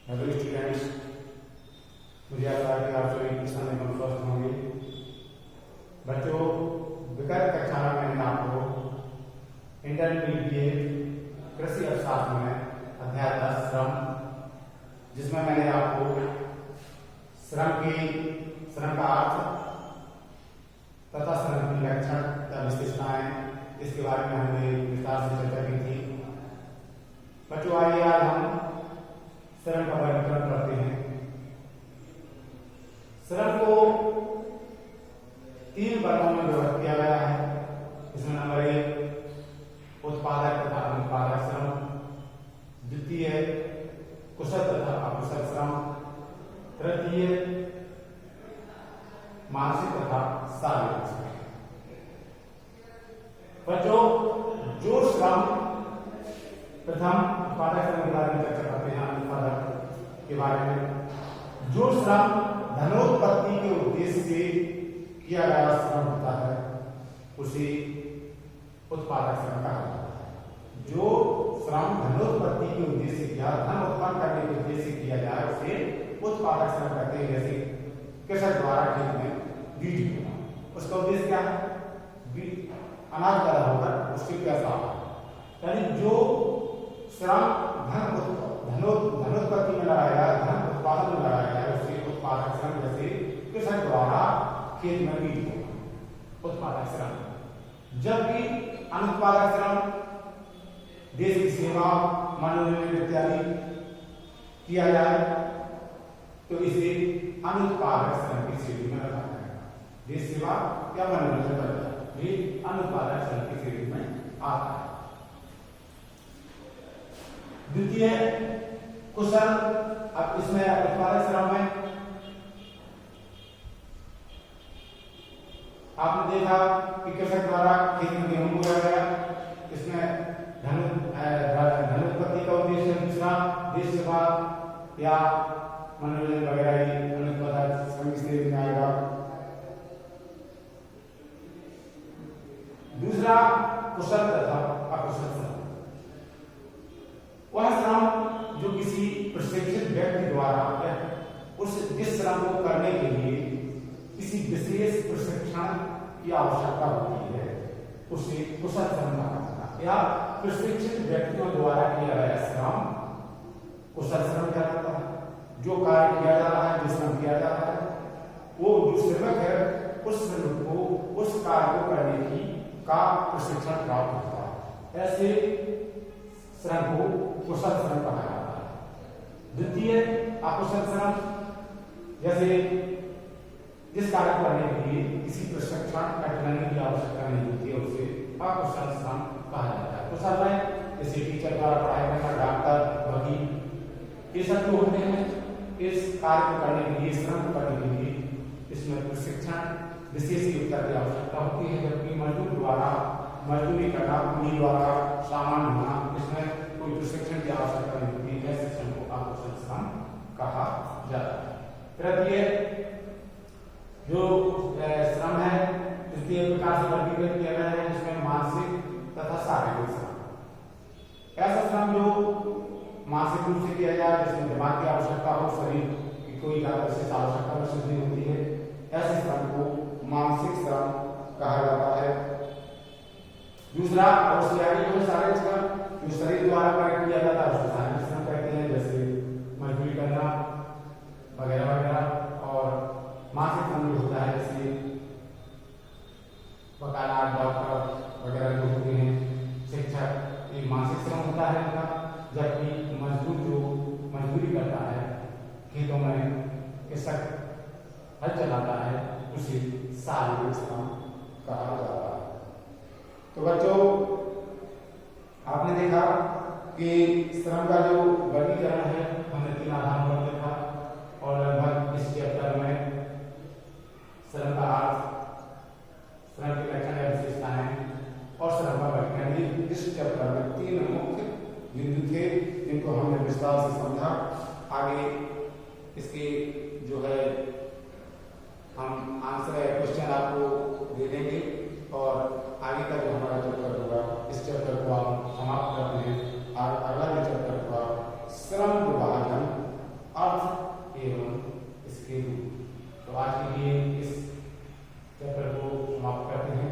Hello students, मुझे आशा है कि आप सभी किसान एवं स्वस्थ होंगे। बच्चों, विगत कक्षा में मैंने आपको इंटरमीडिएट कृषि अर्थशास्त्र में अध्याय 10 श्रम, जिसमें मैंने आपको श्रम का अर्थ तथा श्रम की लक्षण तथा विशेषताएं, इसके बारे में हमने विस्तार से चर्चा की थी। बच्चों, आइए आज हम श्रम का वर्गीकरण करते हैं। श्रम को 3 वर्गों में विभक्त किया गया है। इसमें नंबर 1 उत्पादक तथा अनुत्पादक श्रम, द्वितीय कुशल तथा अकुशल श्रम, तृतीय मानसिक तथा शारीरिक श्रम। बच्चों, जो श्रम प्रथम उत्पादक श्रम के बारे में चर्चा करते हैं, अनुत्पादक के बारे में। जो श्रम धनोत्पत्ति के उद्देश्य से किया गया श्रम होता है, उसे उत्पादक श्रम कहा जाता है। जो श्रम धनोत्पत्ति के उद्देश्य से या धन उत्पन्न करने के उद्देश्य से किया जाए, उसे उत्पादक श्रम कहते हैं। जैसे कृषक द्वारा खेत में बीज बोना, उसका उद्देश्य क्या है? अनाज पैदा होकर उसके पैसा, यानी जो श्रम धनोत्पत्ति में लगाया गया, धन उत्पादन में लगाया गया, उसे उत्पादक श्रम। जैसे कृषक द्वारा खेत में बीज बोना, उत्पादक श्रम। जबकि अनुत्पादक श्रम देश की सेवा, मनोरंजन इत्यादि किया जाए तो इसे अनुत्पादक श्रम की श्रेणी में रखा जाएगा। देश सेवा या मनोरंजन करता है, ये अनुत्पादक श्रम की श्रेणी में आता है। द्वितीय कुशल, अब इसमें उत्पादक श्रम में आपने देखा कि कृषक द्वारा खेत में गेहूं बोया गया, इसमें धनोत्पत्ति का उद्देश्य दूसरा देश सेवा या मनोरंजन वगैरह ही अनुत्पादक श्रम की श्रेणी में आएगा। दूसरा कुशल तथा अकुशल श्रम, वह श्रम जो किसी प्रशिक्षित व्यक्ति द्वारा जिस श्रम को करने के लिए किसी विशेष प्रशिक्षण की आवश्यकता होती है, उसे कुशल श्रम कहा जाता है। या प्रशिक्षित व्यक्तियों द्वारा किया गया श्रम कुशल श्रम कहलाता है। जो कार्य किया जा रहा है, जो श्रम किया जा रहा है, वो जो श्रमिक है, उस श्रमिक को उस कार्य को करने की का प्रशिक्षण प्राप्त होता है। ऐसे श्रम को कुशल श्रम कहा जाता है। द्वितीय अकुशल श्रम, जैसे जिस कार्य को करने के लिए किसी प्रशिक्षण ट्रेनिंग की आवश्यकता नहीं होती है, उसे अकुशल श्रम कहा जाता है। कुशल में जैसे टीचर द्वारा पढ़ाया गया, डॉक्टर, वकील, ये सब जो होते हैं, इस कार्य को करने के लिए, श्रम को करने के लिए इसमें प्रशिक्षण विशेष योग्यता की आवश्यकता होती है। जबकि मजदूर द्वारा मजदूरी करना, कूली द्वारा सामान ढोना, इसमें कोई प्रशिक्षण की आवश्यकता नहीं होती। ऐसे श्रम को अकुशल श्रम कहा जाता है। तृतीय जो श्रम है, तृतीय प्रकार से वर्गीकृत किया गया है, जिसमें मानसिक तथा शारीरिक श्रम। ऐसा श्रम जो मानसिक रूप से किया जाए, जिसमें दिमाग की आवश्यकता हो, शरीर की कोई विशेष आवश्यकता महसूस नहीं होती है, ऐसे श्रम को मानसिक श्रम कहा जाता है। दूसरा और शारीरिक श्रम, जो शरीर द्वारा कार्य किया जाता है, उसको शारीरिक श्रम कहते हैं। जैसे मजदूरी करना वगैरह वगैरह। और मानसिक श्रम जो होता है, जैसे वकालत, डॉक्टर वगैरह जो होते हैं, शिक्षक, ये मानसिक श्रम होता है उनका। जबकि मजदूर जो मजदूरी करता है खेतों में, कृषक हल चलाता है, उसे शारीरिक श्रम कहा जाता है। तो बच्चों, आपने देखा कि श्रम का जो वर्गीकरण है, हमने 3 आधारों पर देखा। और लगभग इस चैप्टर में श्रम का अर्थ, श्रम के लक्षण या विशेषताएं और श्रम का वर्गीकरण, इस चैप्टर में 3 मुख्य बिंदु थे, जिनको हमने विस्तार से समझा। आगे इसके जो है हम आंसर क्वेश्चन आपको दे देंगे, और आगे का जो हमारा चैप्टर होगा, इस चैप्टर को आप समाप्त करते हैं। और अगला जो चैप्टर होगा श्रम विभाजन एवं इसके रूप। तो आज के लिए इस चैप्टर को समाप्त करते हैं।